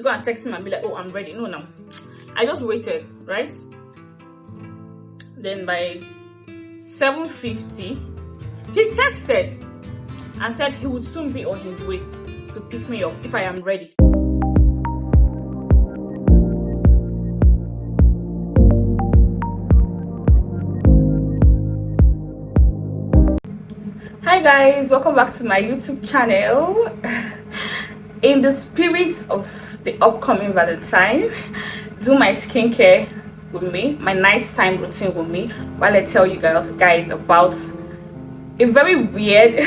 to go and text him and be like, oh, I'm ready. No. I just waited, right? Then by 7:50, he texted and said he would soon be on his way to pick me up if I am ready. Hi guys, welcome back to my YouTube channel. In the spirit of the upcoming Valentine, do my skincare with me, my nighttime routine with me, while I tell you guys about a very weird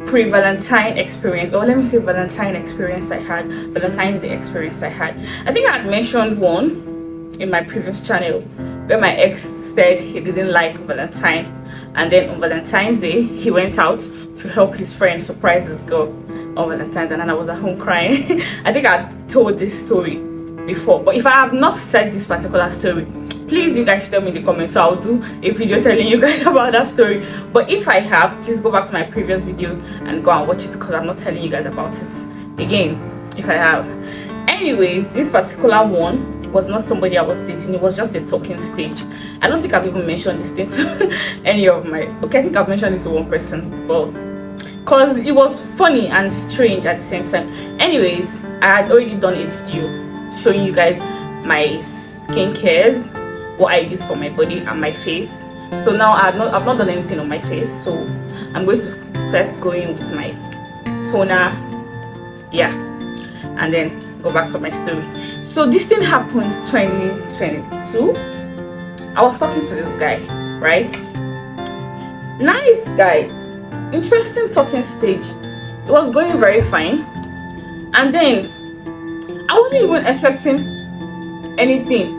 pre-Valentine experience, or let me say Valentine experience I had, Valentine's Day experience I had. I think I had mentioned one in my previous channel where my ex said he didn't like Valentine, and then on Valentine's Day he went out to help his friend surprise his girl on Valentine's, and then I was at home crying. I think I told this story before, but if I have not said this particular story, please you guys tell me in the comments, so I'll do a video telling you guys about that story. But if I have, please go back to my previous videos and go and watch it, because I'm not telling you guys about it again if I have. Anyways, this particular one was not somebody I was dating, it was just a talking stage. I don't think I've even mentioned this thing to any of my, okay, I think I've mentioned this to one person, but because it was funny and strange at the same time. Anyways, I had already done a video showing you guys my skincares, what I use for my body and my face. So now I've not done anything on my face, so I'm going to first go in with my toner, yeah, and then go back to my story. So this thing happened 2022. I was talking to this guy, right? Nice guy, interesting talking stage. It was going very fine, and then I wasn't even expecting anything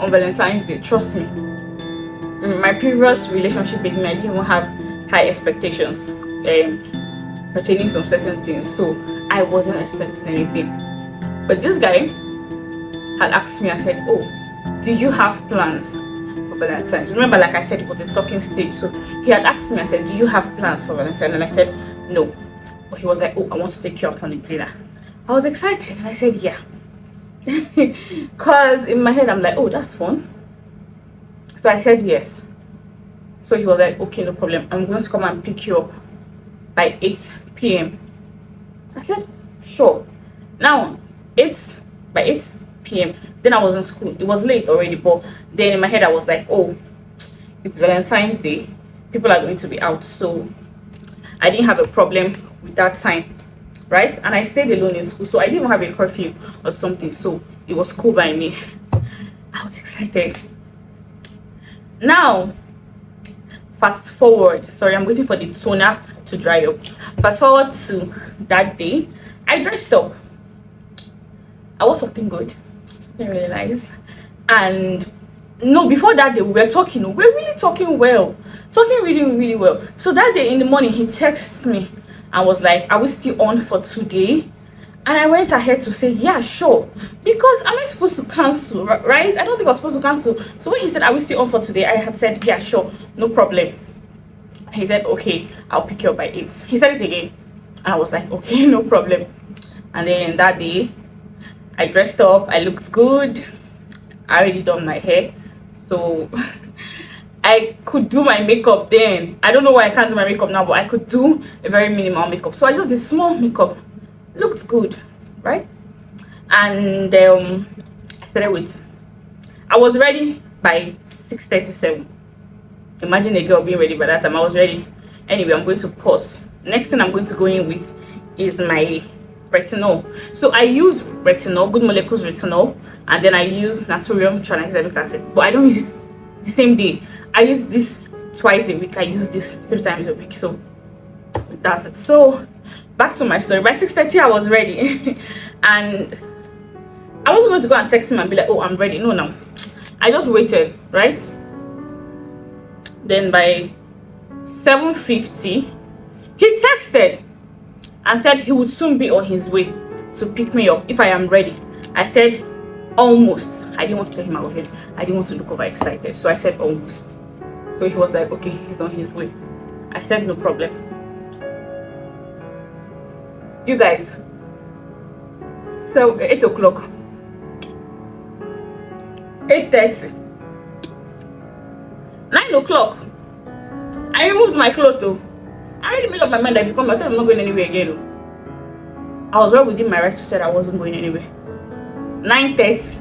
on Valentine's Day. Trust me, in my previous relationship with me, I didn't even have high expectations pertaining to some certain things, so I wasn't expecting anything. But this guy had asked me and said, oh, do you have plans for Valentine's? Remember, like I said, it was a talking stage, so he had asked me and said, do you have plans for Valentine's? And I said no, but he was like, oh, I want to take you out on a dinner. I was excited and I said yeah, because in my head I'm like, oh, that's fun. So I said yes. So he was like, okay, no problem, I'm going to come and pick you up by 8 p.m. I said sure. Now by 8 p.m. then I was in school. It was late already, but then in my head I was like, oh, it's Valentine's Day, people are going to be out, so I didn't have a problem with that time, right? And I stayed alone in school, so I didn't even have a curfew or something, so it was cool by me. I was excited. Now fast forward, sorry, I'm waiting for the toner to dry up. Fast forward to that day, I dressed up. I was something good, something really nice. And no, before that day we were talking, we're really talking well, talking really well. So that day in the morning he texted me and was like, are we still on for today? And I went ahead to say yeah, sure, because am I supposed to cancel, right? I don't think I was supposed to cancel. So when he said, are we still on for today, I had said yeah, sure, no problem. He said okay, I'll pick you up by 8. He said it again and I was like okay, no problem. And then that day I dressed up, I looked good, I already done my hair, so I could do my makeup then. I don't know why I can't do my makeup now, but I could do a very minimal makeup. So I just did small makeup, looked good, right? And I started with, I was ready by 6:37. Imagine a girl being ready by that time. I was ready. Anyway, I'm going to pause. Next thing I'm going to go in with is my retinol. So I use retinol, Good Molecules retinol, and then I use Naturuim tranexemic acid, but I don't use it the same day. I use this twice a week. I use this 3 times a week, so that's it. So back to my story. By 6:30 I was ready and I wasn't going to go and text him and be like, oh, I'm ready. No, I just waited, right? Then by 7:50 he texted and said he would soon be on his way to pick me up if I am ready. I said almost. I didn't want to tell him I was ready. I didn't want to look overexcited, so I said almost. So he was like, okay, he's on his way. I said no problem. You guys, So 8 o'clock, 8:30, 9 o'clock. I removed my clothes though. I already made up my mind that if you come, I tell I'm not going anywhere again though. I was well within my right to say that I wasn't going anywhere. 9:30,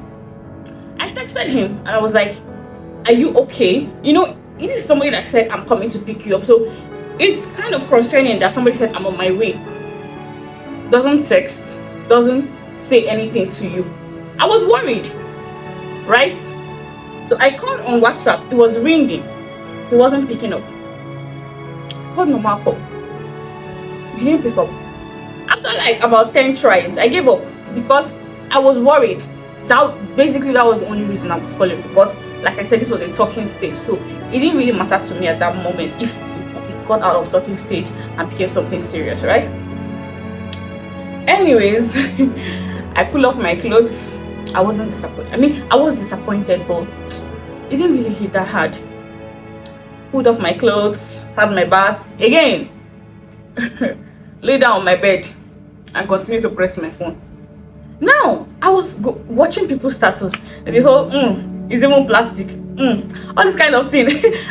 I texted him and I was like, are you okay? You know, this is somebody that said I'm coming to pick you up, so it's kind of concerning that somebody said I'm on my way, doesn't text, doesn't say anything to you. I was worried, right? So I called on WhatsApp. It was ringing, he wasn't picking up. I called normal call, he didn't pick up. After like about 10 tries, I gave up because I was worried. That was the only reason I was calling, because like I said, this was a talking stage, so it didn't really matter to me at that moment if it got out of talking stage and became something serious, right? Anyways, I pulled off my clothes. I wasn't disappointed. I mean, I was disappointed, but it didn't really hit that hard. Pulled off my clothes, had my bath again, lay down on my bed and continued to press my phone. Now I was watching people's status, the whole is even plastic, all this kind of thing.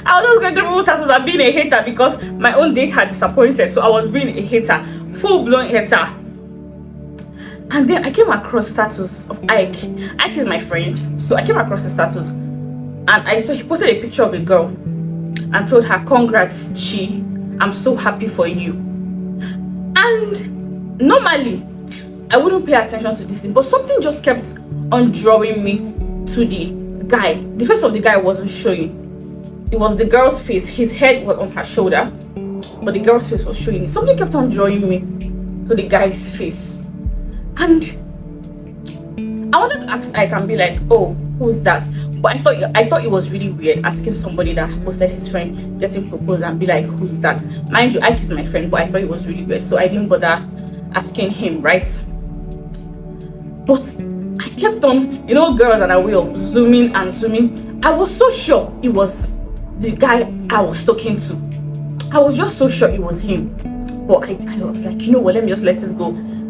I was just going through people's status and being a hater because my own date had disappointed, so I was being a hater, full-blown hater. And then I came across status of Ike. Ike is my friend, so I came across the status and I saw he posted a picture of a girl and told her, congrats Chi, I'm so happy for you. And normally I wouldn't pay attention to this thing, but something just kept on drawing me to the guy. The face of the guy wasn't showing. It was the girl's face. His head was on her shoulder, but the girl's face was showing. Something kept on drawing me to the guy's face. And I wanted to ask Ike and be like, oh, who's that? But I thought it was really weird asking somebody that posted his friend getting proposed and be like, who's that? Mind you, Ike is my friend, but I thought it was really weird, so I didn't bother asking him, right? But I kept on, you know, girls and I will zooming and zooming. I was so sure it was the guy I was talking to. I was just so sure it was him. But I was like, you know what, let me just let it go.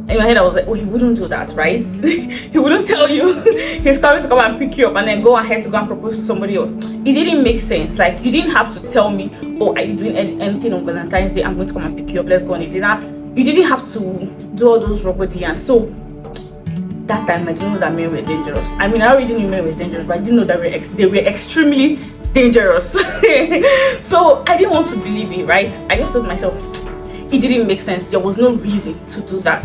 In my head I was like, oh, he wouldn't do that, right? He wouldn't tell you he's coming to come and pick you up and then go ahead to go and propose to somebody else. It didn't make sense. Like, you didn't have to tell me, oh, are you doing anything on Valentine's Day? I'm going to come and pick you up, let's go on a dinner. You didn't have to do all those robbery. And so that time I didn't know that men were dangerous. I mean, I already knew men were dangerous, but I didn't know that they were extremely dangerous. So I didn't want to believe it, right? I just told myself it didn't make sense. There was no reason to do that.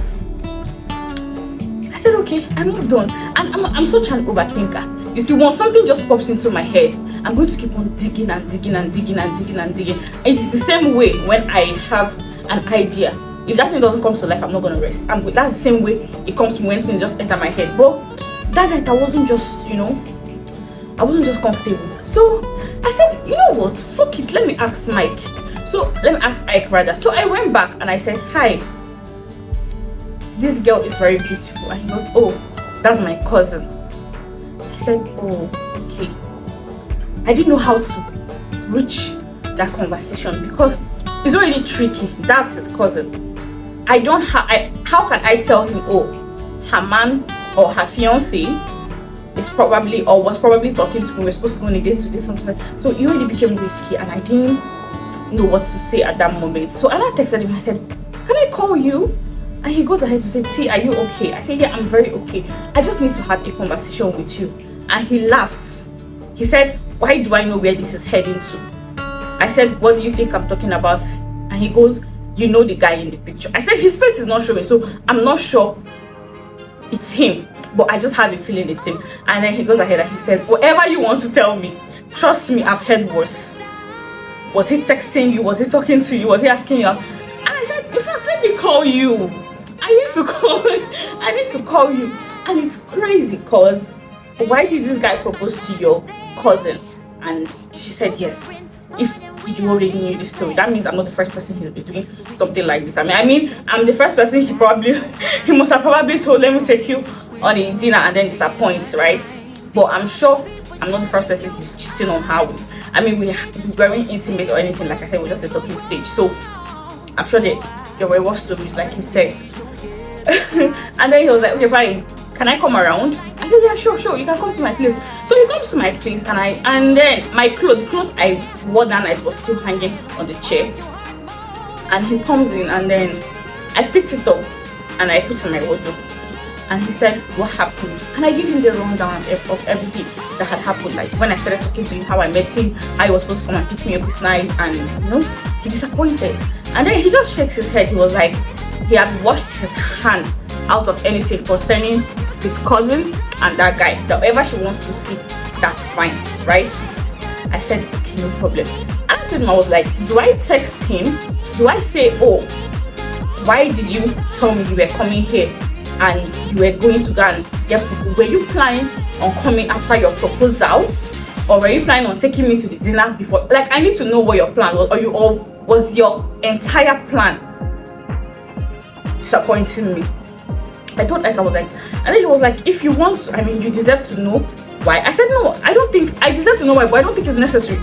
I said okay, I moved on. And I'm such an overthinker. You see, once something just pops into my head, I'm going to keep on digging and digging and digging and digging and digging. And it's the same way when I have an idea. If that thing doesn't come to life, I'm not gonna rest. That's the same way it comes to me when things just enter my head. But that night I wasn't just, I wasn't just comfortable. So I said, you know what? Fuck it. Let me ask Mike. So let me ask Ike rather. So I went back and I said, hi. This girl is very beautiful. And he goes, oh, that's my cousin. I said, oh, okay. I didn't know how to reach that conversation because it's already tricky. That's his cousin. How can I tell him, oh, her man or her fiance is probably or was probably talking to me, we're supposed to go on a date to do something. So it already became risky and I didn't know what to say at that moment. So I texted him. I said, can I call you? And he goes ahead to say, T, are you okay? I said, yeah, I'm very okay. I just need to have a conversation with you. And he laughed. He said, why do I know where this is heading to? I said, what do you think I'm talking about? And he goes, you know the guy in the picture. I said, his face is not showing, so I'm not sure it's him, but I just have a feeling it's him. And then he goes ahead and he said, whatever you want to tell me, trust me, I've heard worse. Was he texting you? Was he talking to you? Was he asking you out? And I said, in fact, let me call you. I need to call you. And it's crazy because why did this guy propose to your cousin? And she said yes. If you already knew this story, that means I'm not the first person he'll be doing something like this. I mean, I'm the first person he must have probably told, let me take you on a dinner and then disappoint, right? But I'm sure I'm not the first person he's cheating on her with. I mean, we weren't intimate or anything, like I said, we're just a talking stage. So I'm sure there were worse stories, like he said. And then he was like, okay, fine, can I come around? I said, yeah, sure, you can come to my place. So he comes to my place, and then my clothes I wore that night was still hanging on the chair. And he comes in, and then I picked it up and I put it in my wardrobe. And he said, what happened? And I gave him the rundown of everything that had happened. Like when I started talking to him, how I met him, how he was supposed to come and pick me up this night, and he disappointed. And then he just shakes his head. He was like, he had washed his hand out of anything concerning his cousin and that guy. Whatever she wants to see, that's fine, right? I said, okay, no problem. And I told him, I was like, do I text him? Do I say, oh, why did you tell me you were coming here and you were going to go and get people? Were you planning on coming after your proposal, or were you planning on taking me to the dinner before? Like, I need to know what your plan was, or was your entire plan disappointing me? I thought, like, I was like, and then he was like, if you want to, I mean, you deserve to know why. I said, no, I don't think I deserve to know why, but I don't think it's necessary.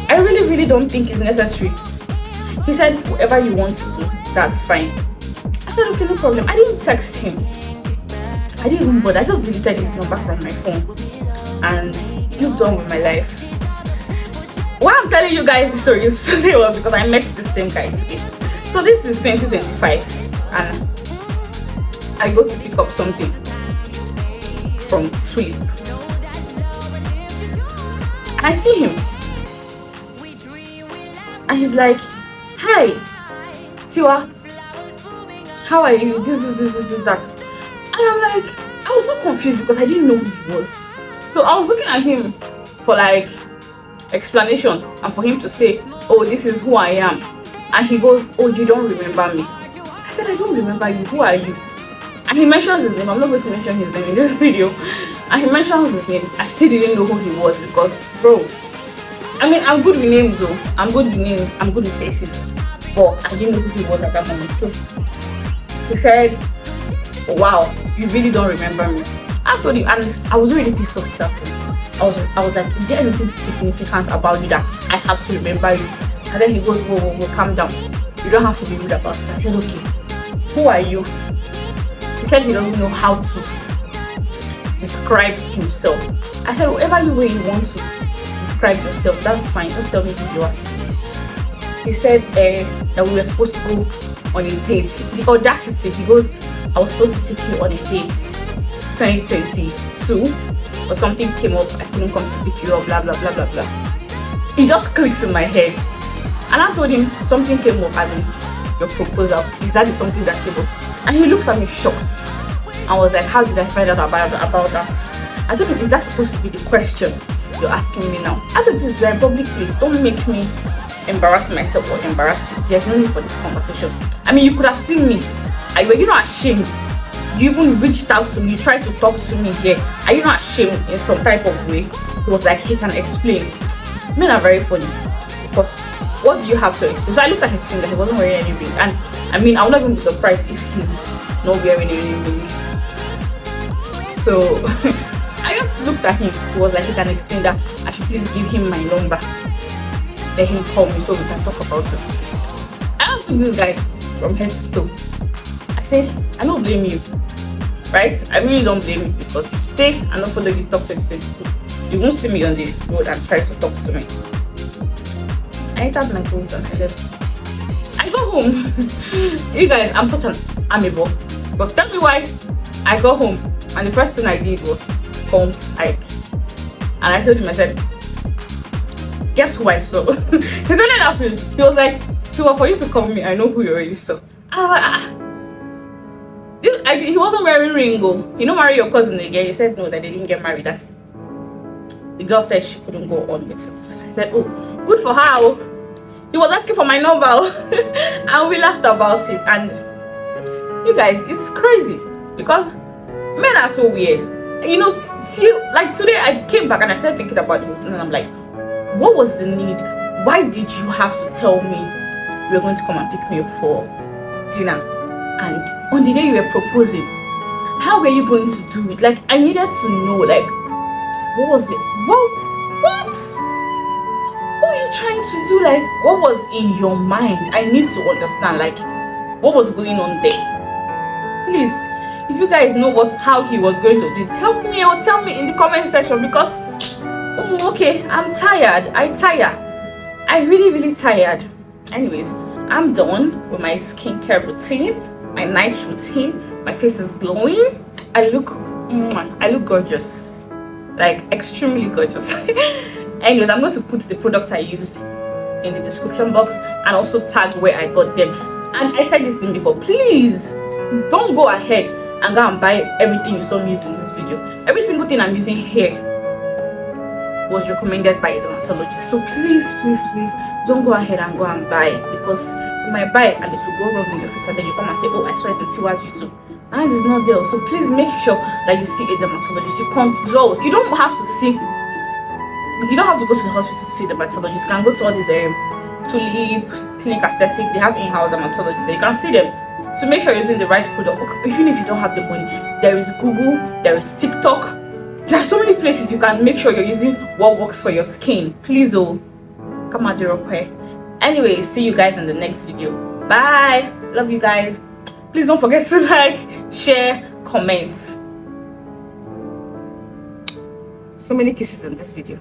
I really don't think it's necessary. He said, whatever you want to do, that's fine. I said, okay, no problem. I didn't text him. I didn't even bother. I just deleted his number from my phone and moved on with my life. Why I'm telling you guys this story today was because I met the same guy today. So this is 2025, and I go to pick up something from Tulip, and I see him, and he's like, hi Tiwa, how are you? This, that. And I'm like, I was so confused because I didn't know who he was. So I was looking at him for like explanation and for him to say, oh, this is who I am. And he goes, oh, you don't remember me? I said, I don't remember you. Who are you? And he mentions his name. I'm not going to mention his name in this video. And he mentions his name. I still didn't know who he was because, bro, I mean, I'm good with names though. I'm good with names. I'm good with faces. But I didn't know who he was at that moment. So he said, oh, wow, you really don't remember me. I told him, and I was really pissed off this afternoon. I was like, is there anything significant about you that I have to remember you? And then he goes, whoa, calm down. You don't have to be rude about it. I said, okay, who are you? He said he doesn't know how to describe himself. I said, whatever way you want to describe yourself, that's fine. Just tell me who you are. He said that we were supposed to go on a date. The audacity, he goes, I was supposed to take you on a date 2022, but something came up, I couldn't come to pick you up, blah blah blah blah blah. It just clicked in my head, and I told him something came up as in your proposal. Is that something that came up? And he looks at me shocked. I was like, how did I find out about that? I told him, is that supposed to be the question you're asking me now? I told him, this is a public place. Don't make me embarrass myself or embarrass you. There's no need for this conversation. I mean, you could have seen me. Are you not ashamed? You even reached out to me. You tried to talk to me here. Are you not ashamed in some type of way? He was like, he can explain. Men are very funny. Because what do you have to explain? So I looked at his finger. He wasn't wearing any ring. And I mean, I would not even be surprised if he's not wearing any ring. So I just looked at him. He was like, he can explain that. I should please give him my number. Let him call me so we can talk about it. I asked this guy from head to toe. I said, I don't blame you, right? I really don't blame you because you stay and not follow the top 2022. You won't see me on the road and try to talk to me. I entered my clothes and I left. I go home. You guys, I'm such an amiable. Because tell me why. I go home and the first thing I did was call Ike. And I told him, I said, guess who I saw? He started laughing. He was like, so for you to call me, I know who you already saw. He wasn't wearing ringo. You know, marry your cousin again. He said no, that they didn't get married. That the girl said she couldn't go on with it. I said, oh, good for her. He was asking for my number, and we laughed about it. And you guys, it's crazy because men are so weird. You know, like today I came back and I started thinking about it, and I'm like, what was the need? Why did you have to tell me you were going to come and pick me up for dinner? And on the day you were proposing, how were you going to do it? Like, I needed to know, like, what was it? What were you trying to do? Like, what was in your mind? I need to understand, like, what was going on there? please, if you guys know how he was going to do this, help me or tell me in the comment section, because okay, I'm tired. I really tired. Anyways, I'm done with my skincare routine, my night routine. My face is glowing. I look gorgeous, like extremely gorgeous. Anyways, I'm going to put the products I used in the description box and also tag where I got them. And I said this thing before, please don't go ahead and go and buy everything you saw me using in this video. Every single thing I'm using here was recommended by a dermatologist, so please don't go ahead and go and buy, because you might buy and it will go wrong in your face, and then you come and say, oh, I saw it in Tiwa's YouTube and it's not there. So please make sure that you see a dermatologist. You consult. You don't have to go to the hospital to see the dermatologist. You can go to all these tulip, clinic aesthetic, they have in-house dermatologists. You can see them to make sure you're using the right product. Even if you don't have the money, there is Google, there is TikTok. There are so many places you can make sure you're using what works for your skin. Please, come on, Europe. Anyway, see you guys in the next video. Bye. Love you guys. Please don't forget to like, share, comment. So many kisses in this video.